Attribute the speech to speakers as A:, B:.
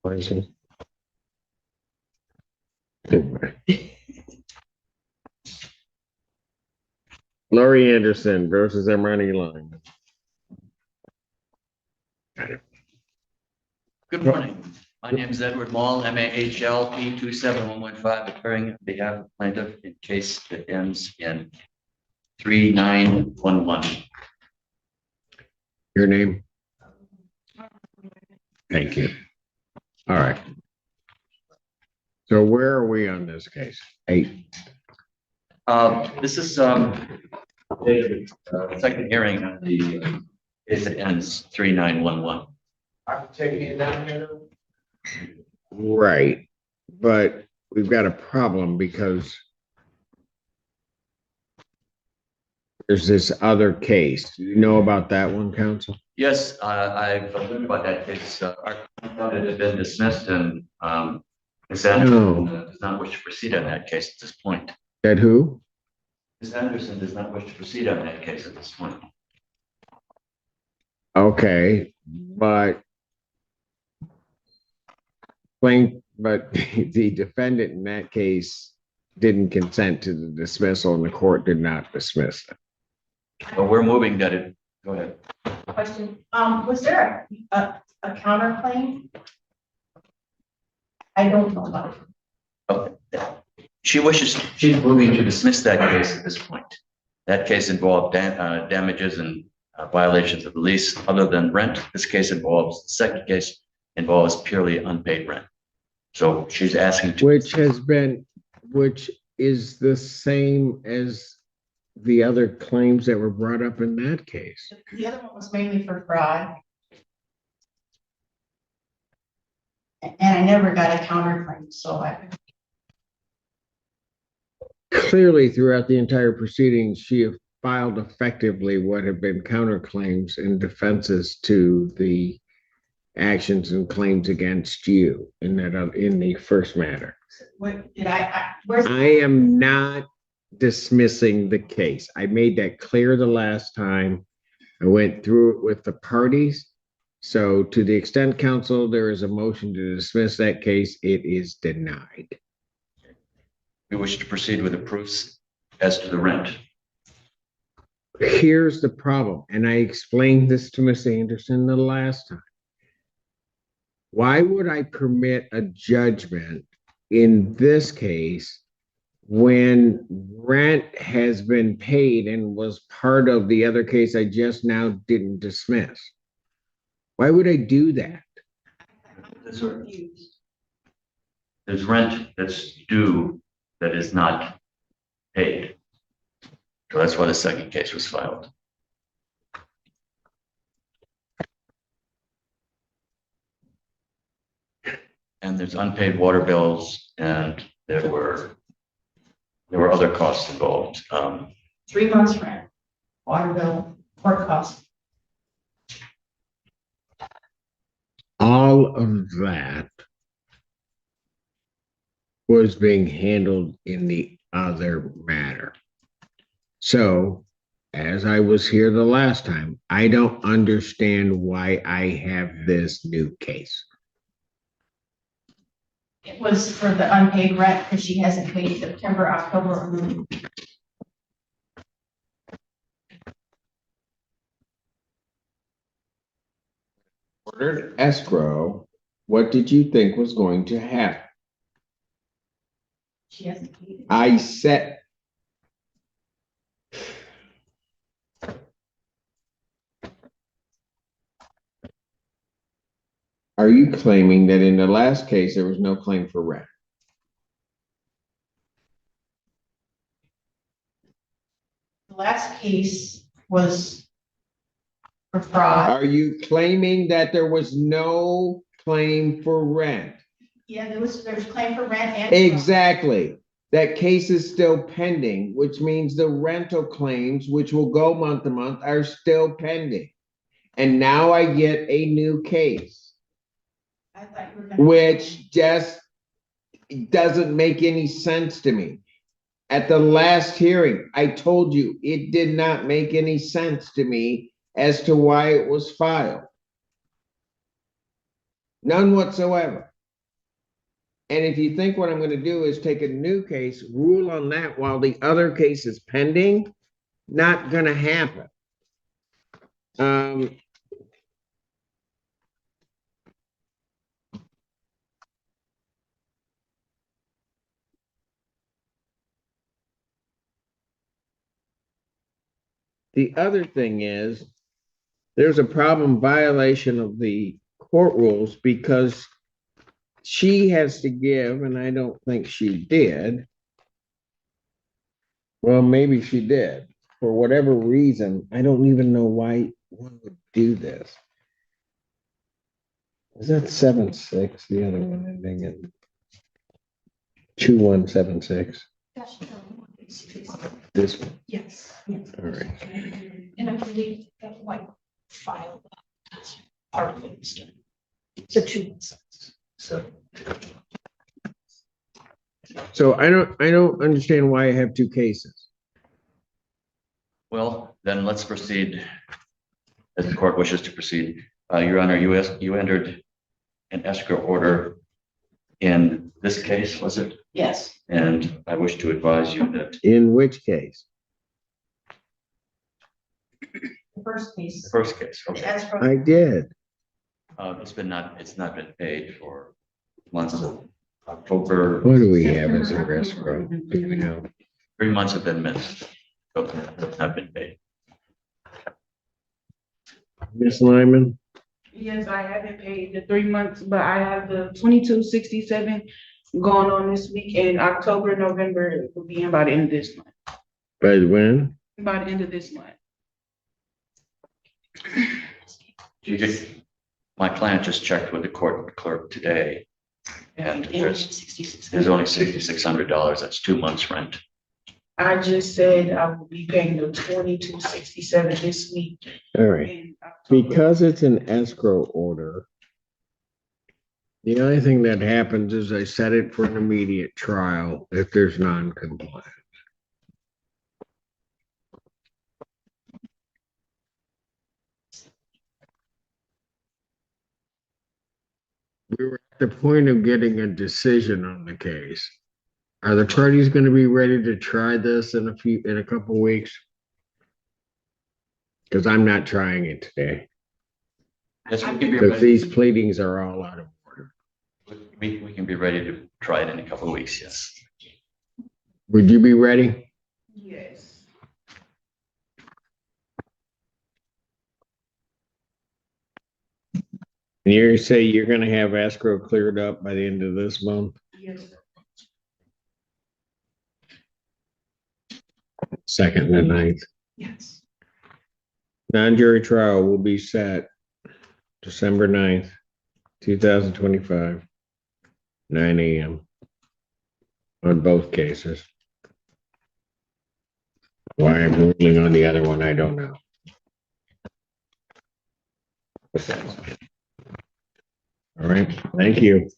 A: Poison. Anyway. Laurie Anderson versus Emirati Line.
B: Good morning. My name is Edward Mall, MAHL P27115, appearing on behalf of plaintiff in case that ends in 3911.
A: Your name? Thank you. All right. So where are we on this case? 8.
B: This is the second hearing on the case that ends 3911.
C: I'm taking it down here.
A: Right. But we've got a problem because there's this other case. Do you know about that one, counsel?
B: Yes, I've learned about that case. Our complaint had been dismissed, and Ms. Anderson does not wish to proceed on that case at this point.
A: That who?
B: Ms. Anderson does not wish to proceed on that case at this point.
A: Okay, but the defendant in that case didn't consent to the dismissal, and the court did not dismiss it.
B: But we're moving that it. Go ahead.
D: Question, was there a counterclaim? I don't know about it.
B: Okay. She's moving to dismiss that case at this point. That case involved damages and violations of the lease other than rent. This case the second case involves purely unpaid rent. So she's asking to.
A: Which is the same as the other claims that were brought up in that case.
D: The other one was mainly for fraud. And I never got a counterclaim, so I.
A: Clearly, throughout the entire proceedings, she filed effectively what have been counterclaims and defenses to the actions and claims against you in the first matter.
D: What did I
A: am not dismissing the case. I made that clear the last time. I went through it with the parties. So to the extent, counsel, there is a motion to dismiss that case, it is denied.
B: We wish to proceed with the proofs as to the rent.
A: Here's the problem, and I explained this to Miss Anderson the last time. Why would I permit a judgment in this case when rent has been paid and was part of the other case I just now didn't dismiss? Why would I do that?
B: There's rent that's due that is not paid. So that's why the second case was filed. And there's unpaid water bills, and there were other costs involved.
D: 3 months rent, water bill, court costs.
A: All of that was being handled in the other matter. So, as I was here the last time, I don't understand why I have this new case.
D: It was for the unpaid rent because she hasn't paid September, October.
A: Ordered escrow, what did you think was going to happen?
D: She hasn't paid it.
A: I said, are you claiming that in the last case there was no claim for rent?
D: The last case was for fraud.
A: Are you claiming that there was no claim for rent?
D: Yeah, there's claim for rent and.
A: Exactly. That case is still pending, which means the rental claims, which will go month to month, are still pending. And now I get a new case,
D: I thought you were gonna.
A: which just doesn't make any sense to me. At the last hearing, I told you it did not make any sense to me as to why it was filed. None whatsoever. And if you think what I'm gonna do is take a new case, rule on that while the other case is pending, not gonna happen. Um, the other thing is, there's a problem violation of the court rules because she has to give, and I don't think she did. Well, maybe she did. For whatever reason, I don't even know why one would do this. Is that 7-6? The other one ending in 2176. This one.
D: Yes.
A: All right.
D: And I believe that white file. Part of it. The two.
A: So I don't understand why I have two cases.
B: Well, then let's proceed as the court wishes to proceed. Your Honor, you entered an escrow order in this case, was it?
D: Yes.
B: And I wish to advise you that
A: In which case?
D: The first case.
B: the first case, okay,
D: Escrow.
A: I did.
B: it's not been paid for months of October.
A: What do we have as a escrow? Do we know?
B: 3 months have been missed. So have been paid.
A: Miss Lyman?
E: Yes, I haven't paid the 3 months, but I have the 2267 going on this week, and October, November will be in by the end of this month.
A: By when?
E: By the end of this month.
B: My client just checked with the court clerk today, and there's only $6,600. That's 2 months rent.
E: I just said I will be paying the 2267 this week.
A: All right.
E: in October.
A: Because it's an escrow order, the only thing that happens is I set it for an immediate trial if there's non-compliance. We were at the point of getting a decision on the case. Are the parties going to be ready to try this in a couple weeks? Because I'm not trying it today.
B: Yes, we can be
A: Because
B: ready.
A: these pleadings are all out of order.
B: We can be ready to try it in a couple of weeks, yes.
A: Would you be ready?
E: Yes.
A: And you say you're going to have escrow cleared up by the end of this month?
E: Yes.
A: Second and ninth.
E: Yes.
A: Non-jury trial will be set December 9th, 2025, 9 a.m. on both cases. Why I'm ruling on the other one, I don't know. All right, thank you.